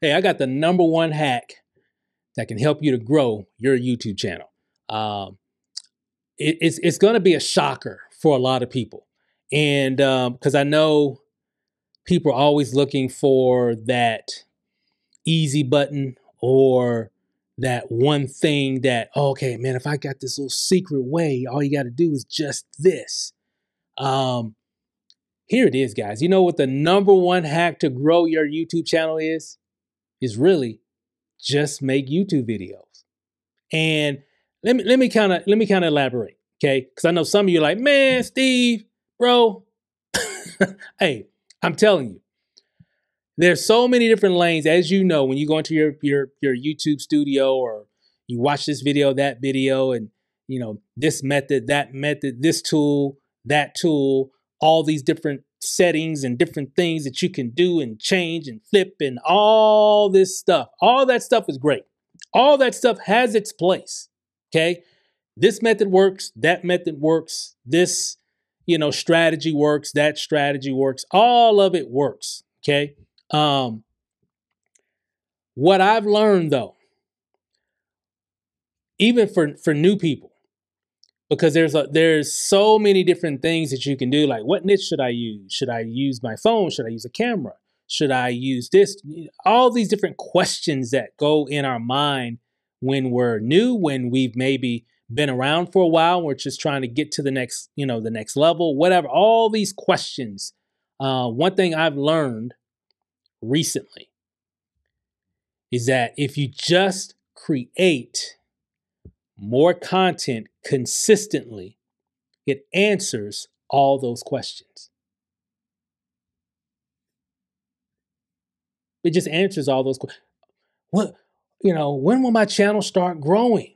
Hey, I got the #1 hack that can help you to grow your YouTube channel. Um, it's going to be a shocker for a lot of people. And because I know people are always looking for that easy button or that one thing that, oh, okay, man, if I got this little secret way, all you got to do is just this. Um, Here it is, guys. You know what the #1 hack to grow your YouTube channel is? Is really just make YouTube videos. And let me kind of elaborate, okay? Because I know some of you are like, man, Steve, bro. Hey, I'm telling you, there's so many different lanes. As you know, when you go into your YouTube studio or you watch this video, that video, and you know this method, that method, this tool, that tool, all these different settings and different things that you can do and change and flip and all this stuff. All that stuff is great. All that stuff has its place. Okay, this method works, that method works, this strategy works, that strategy works. All of it works. Okay. Um, what I've learned though, even for new people, because there's so many different things that you can do. Like, what niche should I use? Should I use my phone? Should I use a camera? Should I use this? All these different questions that go in our mind when we're new, when we've maybe been around for a while, we're just trying to get to the next level, whatever. All these questions. One thing I've learned recently is that if you just create more content consistently, it answers all those questions. It just answers all those questions. What, when will my channel start growing?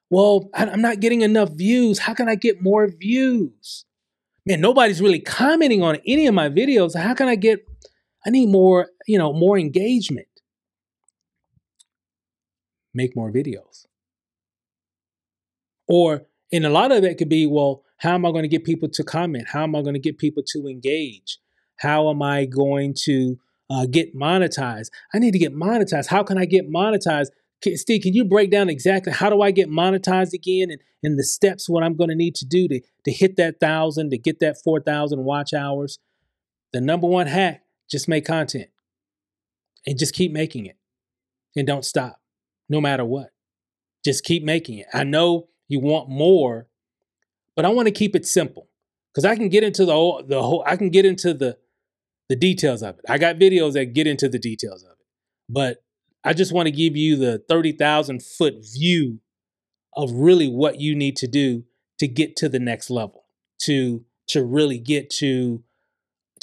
Well, I'm not getting enough views. How can I get more views? Man, nobody's really commenting on any of my videos. How can I need more, more engagement. Make more videos. Or, and a lot of it could be, well, how am I going to get people to comment? How am I going to get people to engage? How am I going to get monetized? I need to get monetized. How can I get monetized? Steve, can you break down exactly how do I get monetized again and the steps, what I'm going to need to do to hit that 1,000, to get that 4,000 watch hours? The #1 hack, just make content and just keep making it and don't stop no matter what. Just keep making it. I know you want more, but I want to keep it simple because I can get into the whole. I can get into the details of it. I got videos that get into the details of it, but I just want to give you the 30,000 foot view of really what you need to do to get to the next level, to really get to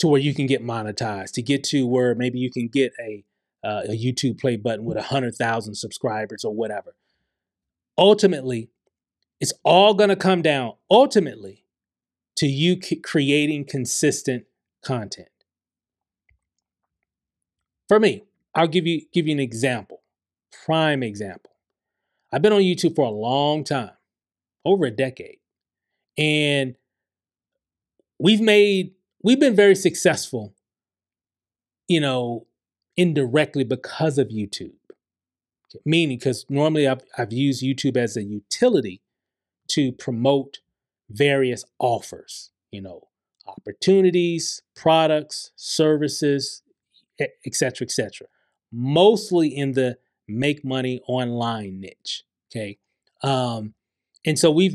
where you can get monetized, to get to where maybe you can get a YouTube play button with 100,000 subscribers or whatever. Ultimately, it's all going to come down ultimately to you creating consistent content. For me, I'll give you an example, prime example. I've been on YouTube for a long time, over a decade, and we've been very successful, indirectly because of YouTube. Meaning, because normally I've used YouTube as a utility to promote various offers, opportunities, products, services, et cetera, et cetera. Mostly in the make money online niche. Okay. And so we've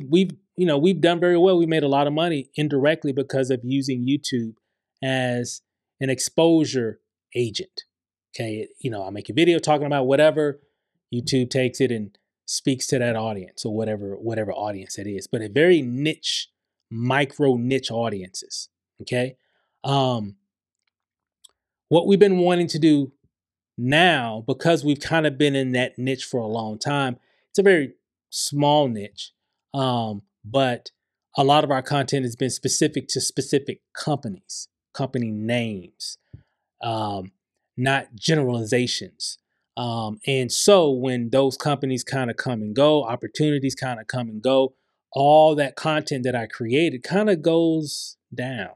done very well. We made a lot of money indirectly because of using YouTube as an exposure agent. Okay. I make a video talking about whatever, YouTube takes it and speaks to that audience or whatever audience it is, but a very niche, micro niche audiences. Okay. What we've been wanting to do now, because we've kind of been in that niche for a long time, it's a very small niche, but a lot of our content has been specific to specific companies, company names, not generalizations. And so when those companies kind of come and go, opportunities kind of come and go, all that content that I created kind of goes down.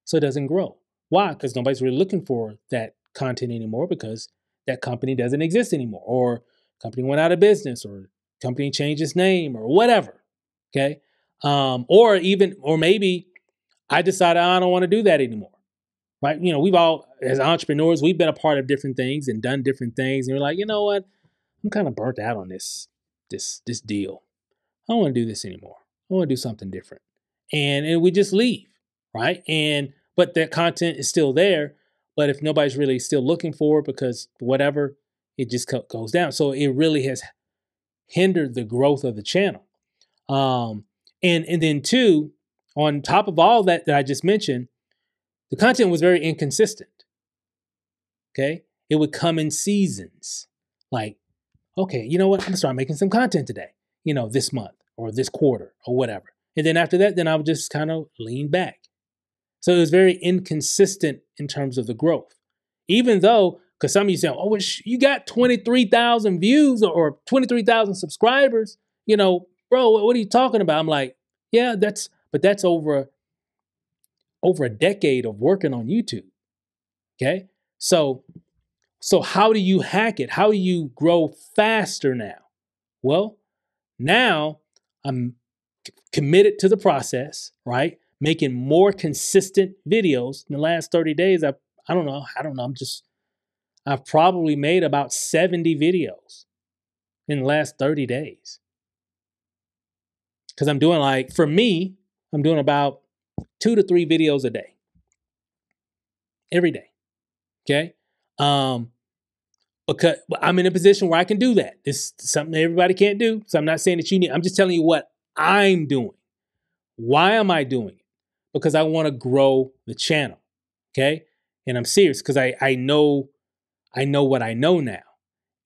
So it doesn't grow. Why? Because nobody's really looking for that content anymore because that company doesn't exist anymore, or company went out of business, or company changed its name, or whatever. Okay. Or maybe I decided I don't want to do that anymore. Right. We've all, as entrepreneurs, we've been a part of different things and done different things. And you're like, you know what? I'm kind of burnt out on this deal. I don't want to do this anymore. I want to do something different. And we just leave. Right. But that content is still there. But if nobody's really still looking for it because whatever, it just goes down. So it really has hindered the growth of the channel. And then two, on top of all that I just mentioned, the content was very inconsistent. Okay. It would come in seasons. Like, okay, you know what? I'm gonna start making some content today, this month or this quarter or whatever. And then after that, then I would just kind of lean back. So it was very inconsistent in terms of the growth. Even though, because some of you say, oh, you got 23,000 views or 23,000 subscribers, bro, what are you talking about? I'm like, yeah, that's over a decade of working on YouTube. Okay. So how do you hack it? How do you grow faster now? Well, now I'm committed to the process, right? Making more consistent videos. In the last 30 days, I don't know. I've probably made about 70 videos in the last 30 days. Because I'm doing about 2 to 3 videos a day. Every day. Okay. Because I'm in a position where I can do that. It's something that everybody can't do. So I'm not saying that you need, I'm just telling you what I'm doing. Why am I doing it? Because I want to grow the channel. Okay. And I'm serious because I know what I know now.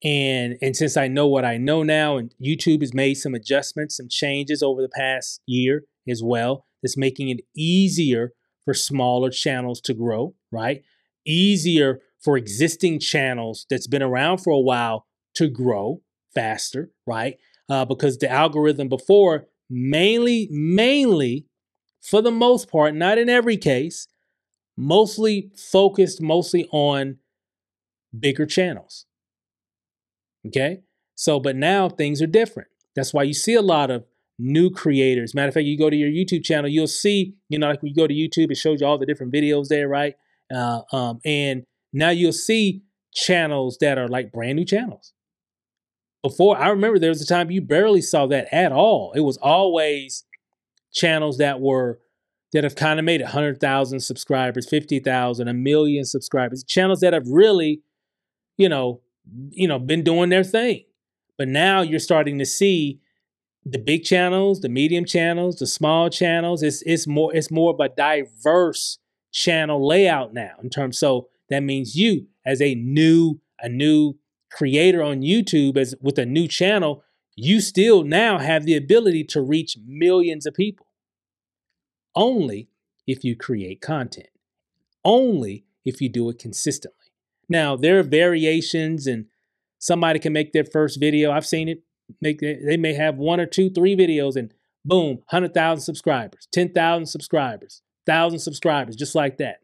And since I know what I know now, and YouTube has made some adjustments, some changes over the past year as well, that's making it easier for smaller channels to grow, right? Easier for existing channels that's been around for a while to grow faster, right? Because the algorithm before mainly, for the most part, not in every case, focused mostly on bigger channels. Okay. So, but now things are different. That's why you see a lot of new creators. Matter of fact, you go to your YouTube channel, you'll see, like when you go to YouTube, it shows you all the different videos there, right? And now you'll see channels that are like brand new channels. Before, I remember there was a time you barely saw that at all. It was always channels that have kind of made 100,000 subscribers, 50,000, 1,000,000 subscribers. Channels that have really, been doing their thing. But now you're starting to see the big channels, the medium channels, the small channels. It's more of a diverse channel layout now in terms. So that means you, as a new creator on YouTube, with a new channel, you still now have the ability to reach millions of people. Only if you create content. Only if you do it consistently. Now, there are variations, and somebody can make their first video. I've seen it. They may have 1 or 2, 3 videos, and boom, 100,000 subscribers, 10,000 subscribers, 1,000 subscribers, just like that.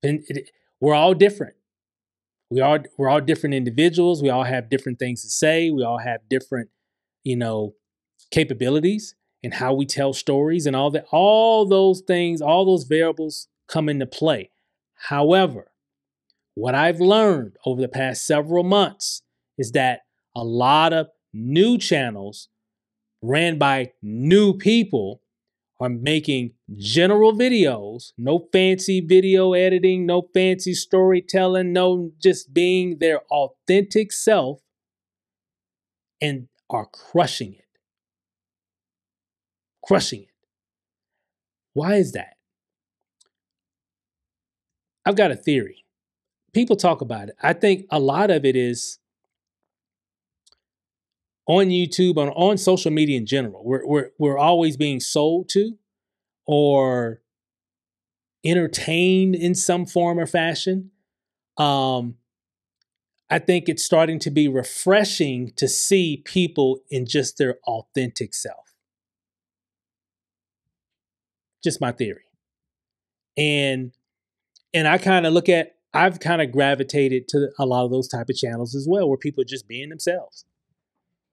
And we're all different. We're all different individuals. We all have different things to say. We all have different, capabilities and how we tell stories and all that. All those things, all those variables come into play. However, what I've learned over the past several months is that a lot of new channels ran by new people are making general videos, no fancy video editing, no fancy storytelling, no just being their authentic self, and are crushing it. Crushing it. Why is that? I've got a theory. People talk about it. I think a lot of it is on YouTube, on social media in general. We're always being sold to or entertained in some form or fashion. I think it's starting to be refreshing to see people in just their authentic self. Just my theory. And I kind of look at I've kind of gravitated to a lot of those type of channels as well, where people are just being themselves,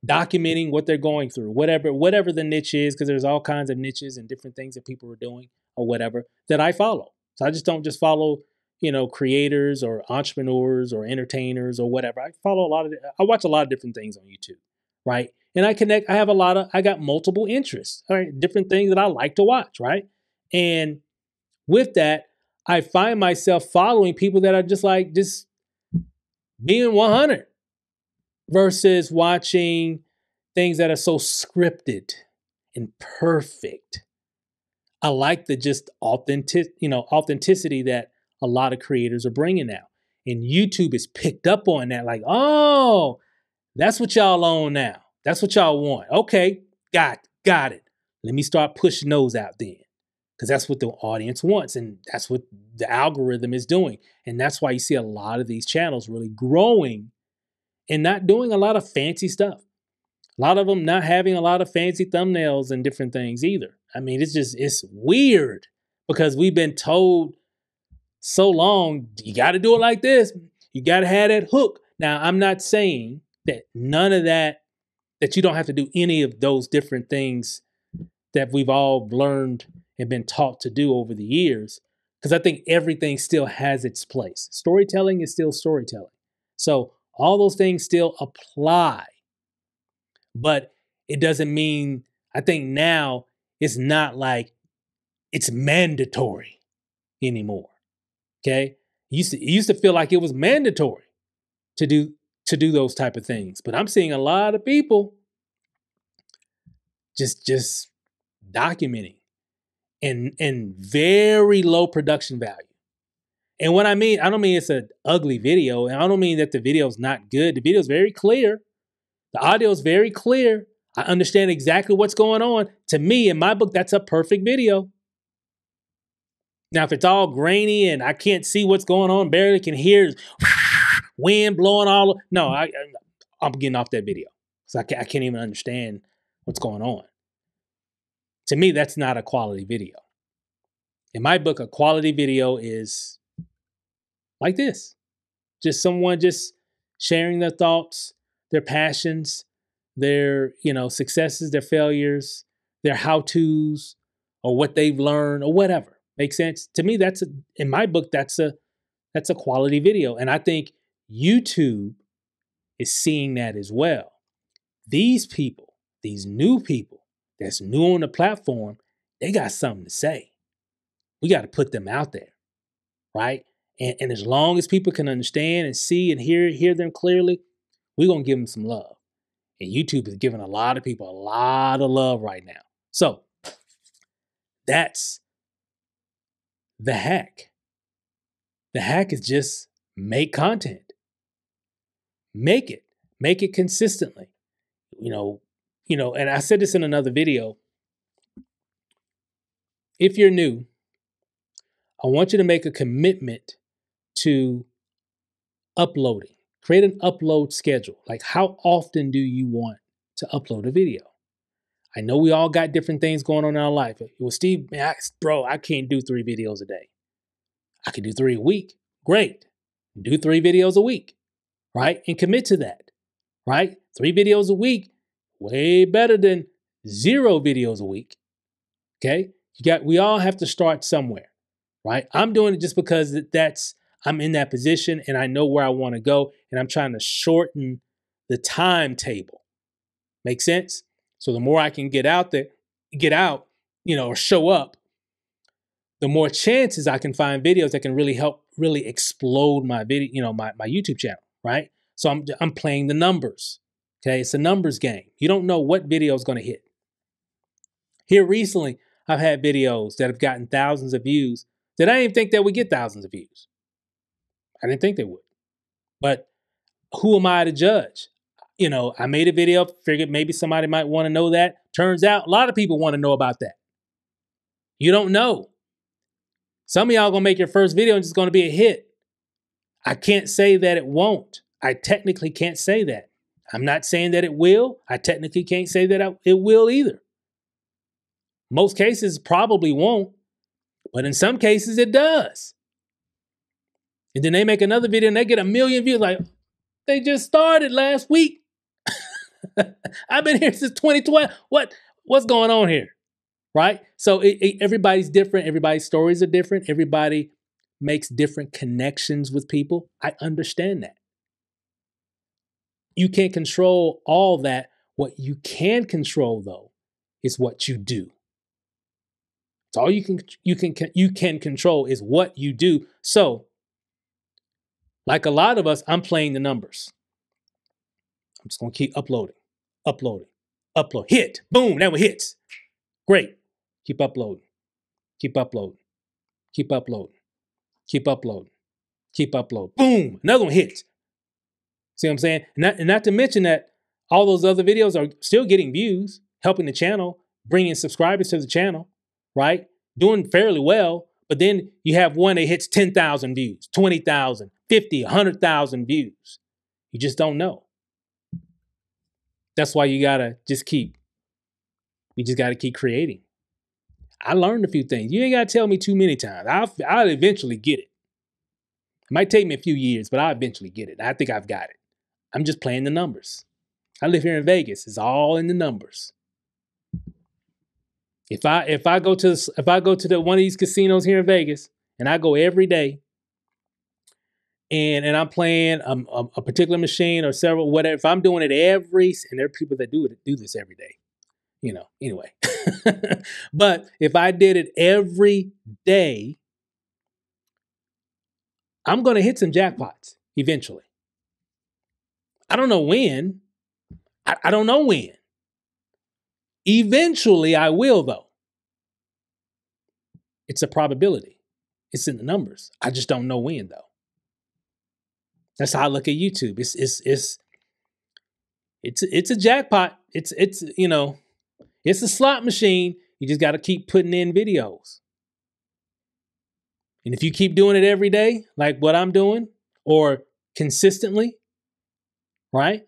documenting what they're going through, whatever the niche is, because there's all kinds of niches and different things that people are doing or whatever that I follow. So I just don't just follow, creators or entrepreneurs or entertainers or whatever. I watch a lot of different things on YouTube, right? And I got multiple interests, all right? Different things that I like to watch, right? And with that, I find myself following people that are just being 100 versus watching things that are so scripted and perfect. I like the just authenticity that a lot of creators are bringing now. And YouTube is picked up on that. Like, oh, that's what y'all own now. That's what y'all want. Okay, got it. Let me start pushing those out then. Because that's what the audience wants. And that's what the algorithm is doing. And that's why you see a lot of these channels really growing and not doing a lot of fancy stuff. A lot of them not having a lot of fancy thumbnails and different things either. I mean, it's weird because we've been told so long, you got to do it like this. You got to have that hook. Now, I'm not saying that none of that you don't have to do any of those different things that we've all learned and been taught to do over the years, because I think everything still has its place. Storytelling is still storytelling. So all those things still apply, but it doesn't mean, I think now it's not like it's mandatory anymore. Okay. It used to feel like it was mandatory to do those type of things. But I'm seeing a lot of people just documenting and very low production value. And what I don't mean it's an ugly video. And I don't mean that the video is not good. The video is very clear. The audio is very clear. I understand exactly what's going on. To me, in my book, that's a perfect video. Now, if it's all grainy and I can't see what's going on, barely can hear wind blowing I'm getting off that video. So I can't even understand what's going on. To me, that's not a quality video. In my book, a quality video is like this. Just someone just sharing their thoughts, their passions, their, successes, their failures, their how-tos, or what they've learned, or whatever. Make sense? To me, in my book, that's a quality video. And I think YouTube is seeing that as well. These people, these new people that's new on the platform, they got something to say. We got to put them out there, right? And as long as people can understand and see and hear them clearly, we're going to give them some love. And YouTube is giving a lot of people a lot of love right now. So that's the hack. The hack is just make content. Make it consistently. And I said this in another video. If you're new, I want you to make a commitment to uploading. Create an upload schedule. Like, how often do you want to upload a video? I know we all got different things going on in our life. Well, Steve, man, I can't do 3 videos a day. I can do 3 a week. Great. Do 3 videos a week, right? And commit to that, right? 3 videos a week, way better than 0 videos a week. Okay? We all have to start somewhere, right? I'm doing it just because I'm in that position and I know where I want to go, and I'm trying to shorten the timetable. Make sense? So the more I can get out, or show up, the more chances I can find videos that can really help explode my video, my YouTube channel, right? So I'm playing the numbers. Okay, it's a numbers game. You don't know what video is going to hit. Here recently, I've had videos that have gotten thousands of views that I didn't think that would get thousands of views. I didn't think they would. But who am I to judge? I made a video, figured maybe somebody might want to know that. Turns out a lot of people want to know about that. You don't know. Some of y'all going to make your first video and it's going to be a hit. I can't say that it won't. I technically can't say that. I'm not saying that it will. I technically can't say that it will either. Most cases probably won't, but in some cases it does. And then they make another video and they get 1 million views. Like, they just started last week. I've been here since 2012. What's going on here? Right? So everybody's different. Everybody's stories are different. Everybody makes different connections with people. I understand that. You can't control all that. What you can control, though, is what you do. It's all you can control is what you do. So, like a lot of us, I'm playing the numbers. I'm just gonna keep uploading, upload, hit, boom, that one hits. Great. Keep uploading, keep uploading, keep uploading, keep uploading, keep uploading. Boom, another one hits. See what I'm saying? And not to mention that all those other videos are still getting views, helping the channel, bringing subscribers to the channel, right? Doing fairly well. But then you have one that hits 10,000 views, 20,000, 50, 100,000 views. You just don't know. That's why you just gotta keep creating. I learned a few things. You ain't gotta tell me too many times. I'll eventually get it. It might take me a few years, but I'll eventually get it. I think I've got it. I'm just playing the numbers. I live here in Vegas. It's all in the numbers. If I go to one of these casinos here in Vegas and I go every day and I'm playing a particular machine or several, whatever, if I'm doing it and there are people that do this every day, anyway. But if I did it every day, I'm going to hit some jackpots eventually. I don't know when. I don't know when. Eventually I will, though. It's a probability. It's in the numbers. I just don't know when, though. That's how I look at YouTube. It's a jackpot. It's a slot machine. You just got to keep putting in videos. And if you keep doing it every day, like what I'm doing, or consistently, right?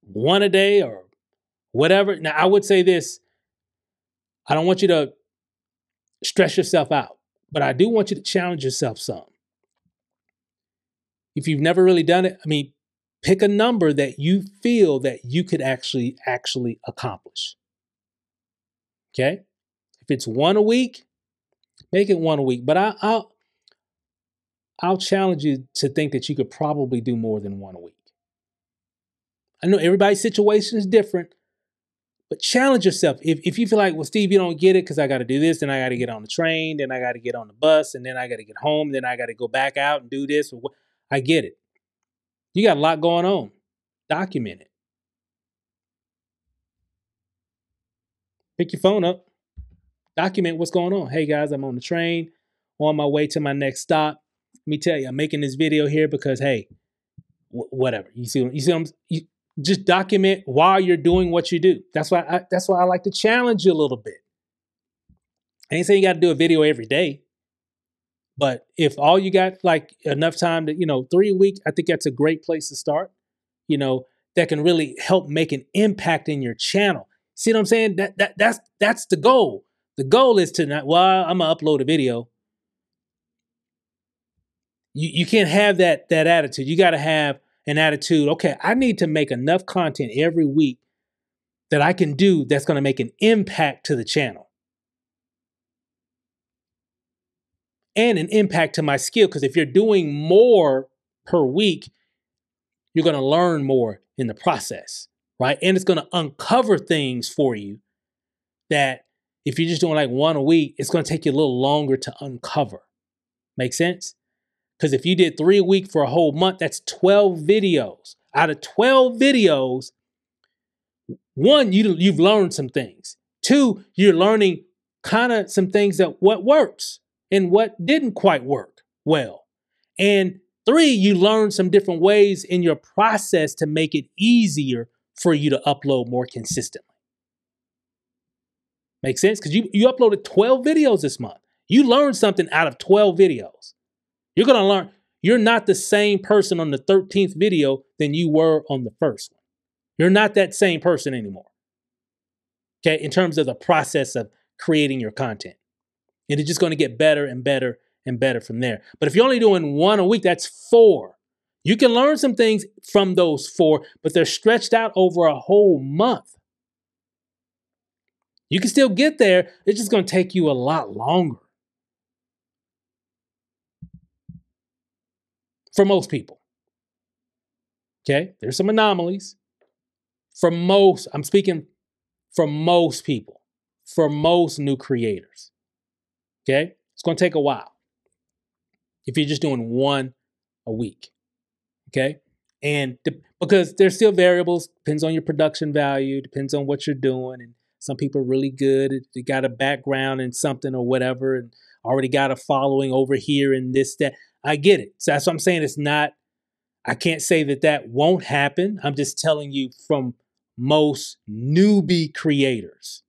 One a day or whatever. Now, I would say this. I don't want you to stress yourself out, but I do want you to challenge yourself some. If you've never really done it, pick a number that you feel that you could actually accomplish. Okay? If it's one a week, make it one a week. But I'll challenge you to think that you could probably do more than one a week. I know everybody's situation is different, but challenge yourself. If you feel like, well, Steve, you don't get it because I got to do this, then I got to get on the train, then I got to get on the bus, and then I got to get home, then I got to go back out and do this. I get it. You got a lot going on. Document it. Pick your phone up. Document what's going on. Hey, guys, I'm on the train, on my way to my next stop. Let me tell you, I'm making this video here because, hey, whatever. You just document while you're doing what you do. That's why I like to challenge you a little bit. I ain't saying you got to do a video every day, but if all you got like enough time to, 3 a week, I think that's a great place to start. That can really help make an impact in your channel. See what I'm saying? That's the goal. The goal is to not, I'm gonna upload a video. You can't have that attitude. You got to have an attitude. Okay, I need to make enough content every week that I can do that's going to make an impact to the channel and an impact to my skill. Because if you're doing more per week, you're going to learn more in the process, right? And it's going to uncover things for you that if you're just doing like one a week, it's going to take you a little longer to uncover. Make sense? Because if you did 3 a week for a whole month, that's 12 videos. Out of 12 videos, 1, you've learned some things. 2, you're learning kind of some things that what works and what didn't quite work well. And 3, you learn some different ways in your process to make it easier for you to upload more consistently. Make sense? Because you uploaded 12 videos this month. You learned something out of 12 videos. You're going to learn. You're not the same person on the 13th video than you were on the first one. You're not that same person anymore. Okay, in terms of the process of creating your content. And it's just going to get better and better and better from there. But if you're only doing one a week, that's 4. You can learn some things from those 4, but they're stretched out over a whole month. You can still get there. It's just going to take you a lot longer. For most people. Okay? There's some anomalies. I'm speaking for most people, for most new creators. Okay? It's going to take a while if you're just doing one a week. Okay? And because there's still variables, depends on your production value, depends on what you're doing. And some people are really good. They got a background in something or whatever and already got a following over here and this, that. I get it. So that's what I'm saying. It's not, I can't say that won't happen. I'm just telling you from most newbie creators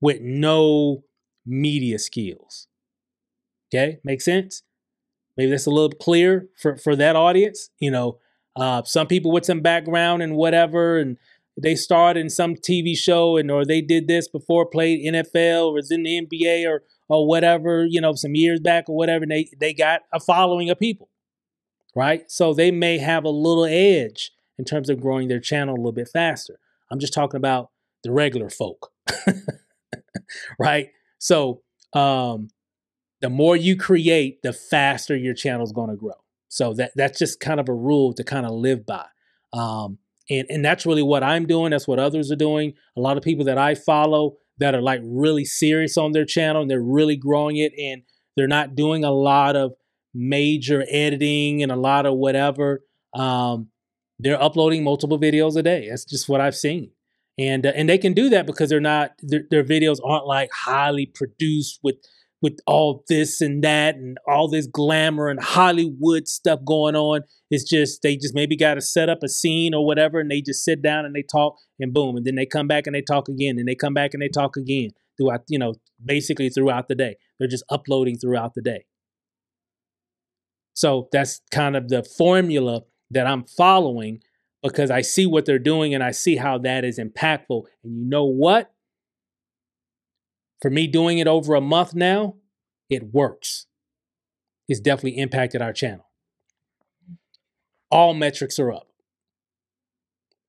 with no media skills. Okay, make sense? Maybe that's a little clear for that audience. Some people with some background and whatever, and they started in some TV show or they did this before, played NFL or was in the NBA or whatever, some years back or whatever, and they got a following of people. Right? So they may have a little edge in terms of growing their channel a little bit faster. I'm just talking about the regular folk. Right? So the more you create, the faster your channel is going to grow. So that's just kind of a rule to kind of live by. And that's really what I'm doing. That's what others are doing. A lot of people that I follow that are like really serious on their channel and they're really growing it and they're not doing a lot of major editing and a lot of whatever. They're uploading multiple videos a day. That's just what I've seen. And they can do that because their videos aren't like highly produced with all this and that and all this glamour and Hollywood stuff going on. It's just, they just maybe got to set up a scene or whatever and they just sit down and they talk and boom. And then they come back and they talk again and they come back and they talk again throughout, basically throughout the day. They're just uploading throughout the day. So that's kind of the formula that I'm following because I see what they're doing and I see how that is impactful. And you know what? For me doing it over a month now, it works. It's definitely impacted our channel. All metrics are up.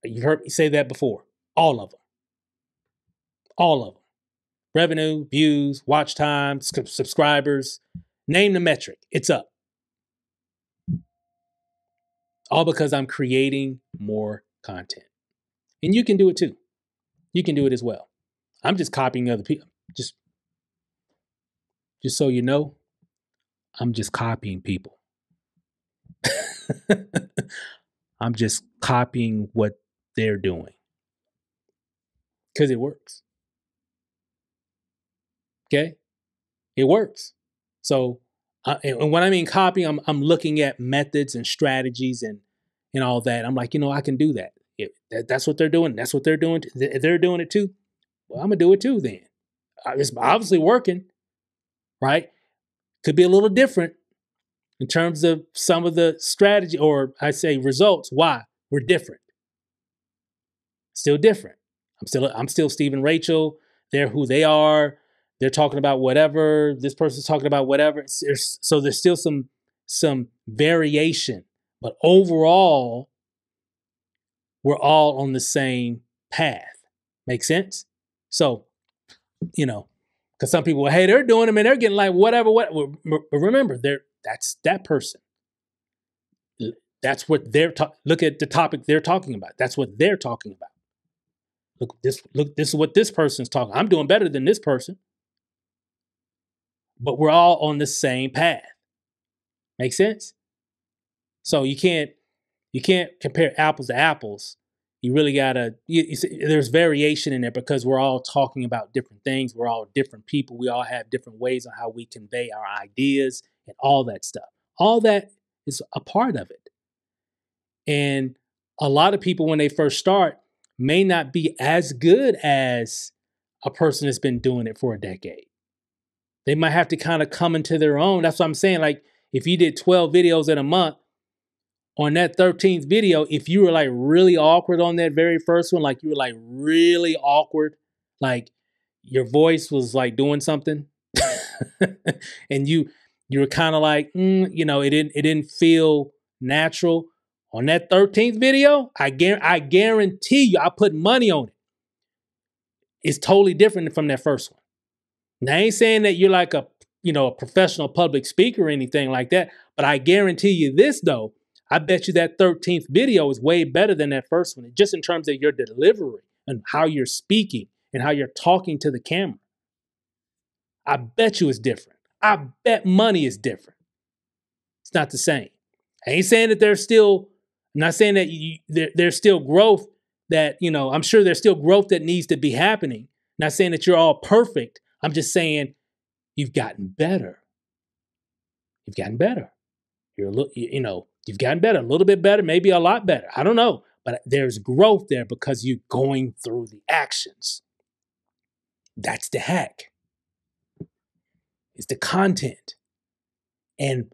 You've heard me say that before. All of them. All of them. Revenue, views, watch time, subscribers, name the metric. It's up. All because I'm creating more content. And you can do it too. You can do it as well. I'm just copying other people. Just so you know, I'm just copying people. I'm just copying what they're doing. Because it works. Okay? It works. So, and when I mean copying, I'm looking at methods and strategies and all that. I'm like, I can do that. That's what they're doing. That's what they're doing. They're doing it too. Well, I'm going to do it too then. It's obviously working, right? Could be a little different in terms of some of the strategy or I say results. Why? We're different. Still different. I'm still Steve and Rachel. They're who they are. They're talking about whatever. This person's talking about whatever. So there's still some variation. But overall, we're all on the same path. Make sense? So, because some people, hey, they're doing them and they're getting like whatever. Remember, that's that person. That's what they're look at the topic they're talking about. That's what they're talking about. Look, this is what this person's talking. I'm doing better than this person. But we're all on the same path. Make sense? So you can't compare apples to apples. You really gotta. There's variation in there because we're all talking about different things. We're all different people. We all have different ways on how we convey our ideas and all that stuff. All that is a part of it. And a lot of people, when they first start, may not be as good as a person that's been doing it for a decade. They might have to kind of come into their own. That's what I'm saying. Like if you did 12 videos in a month, on that 13th video, if you were like really awkward on that very first one, like you were like really awkward, like your voice was like doing something and you You were kind of like, it didn't feel natural. On that 13th video, I guarantee you, I put money on it. It's totally different from that first one. Now, I ain't saying that you're like a professional public speaker or anything like that, but I guarantee you this though, I bet you that 13th video is way better than that first one, just in terms of your delivery and how you're speaking and how you're talking to the camera. I bet you it's different. I bet money is different. It's not the same. I ain't saying that I'm not saying that there's still growth that, I'm sure there's still growth that needs to be happening. Not saying that you're all perfect. I'm just saying you've gotten better. You've gotten better. You've gotten better, a little bit better, maybe a lot better. I don't know. But there's growth there because you're going through the actions. That's the hack. It's the content. And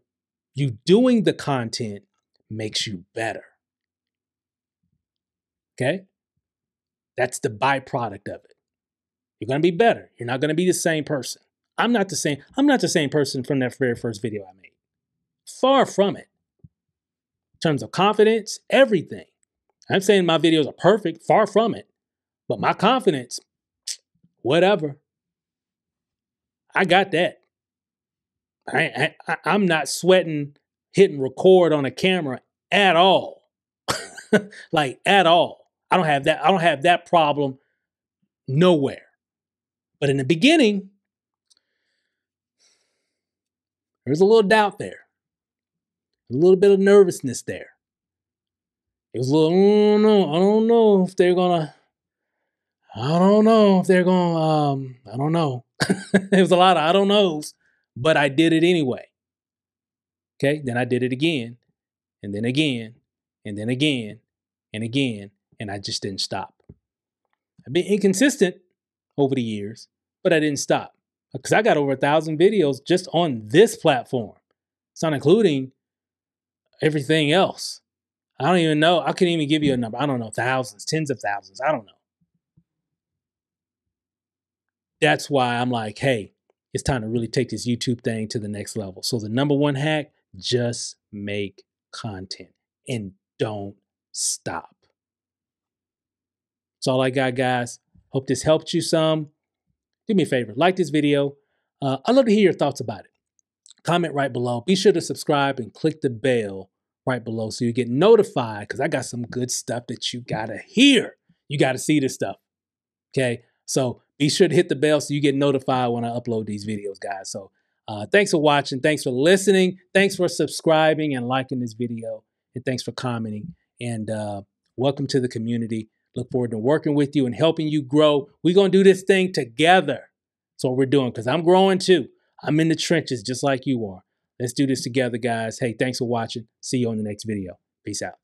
you doing the content makes you better. Okay? That's the byproduct of it. You're going to be better. You're not going to be the same person. I'm not the same person from that very first video I made. Far from it. In terms of confidence, everything. I'm saying my videos are perfect, far from it. But my confidence, whatever. I got that. I'm not sweating hitting record on a camera at all. Like at all. I don't have that problem nowhere. But in the beginning, there's a little doubt there. A little bit of nervousness there. It was a little, I don't know if they're gonna, I don't know. It was a lot of I don't knows, but I did it anyway. Okay, then I did it again, and then again, and then again, and again, and I just didn't stop. I've been inconsistent over the years, but I didn't stop because I got over 1,000 videos just on this platform. It's not including everything else. I don't even know. I couldn't even give you a number. I don't know, thousands, tens of thousands. I don't know. That's why I'm like, hey, it's time to really take this YouTube thing to the next level. So the number one hack, just make content and don't stop. That's all I got, guys. Hope this helped you some. Do me a favor, like this video. I'd love to hear your thoughts about it. Comment right below. Be sure to subscribe and click the bell right below so you get notified because I got some good stuff that you got to hear. You got to see this stuff. Okay? So be sure to hit the bell so you get notified when I upload these videos, guys. So thanks for watching. Thanks for listening. Thanks for subscribing and liking this video. And thanks for commenting. And welcome to the community. Look forward to working with you and helping you grow. We're going to do this thing together. That's what we're doing because I'm growing too. I'm in the trenches just like you are. Let's do this together, guys. Hey, thanks for watching. See you on the next video. Peace out.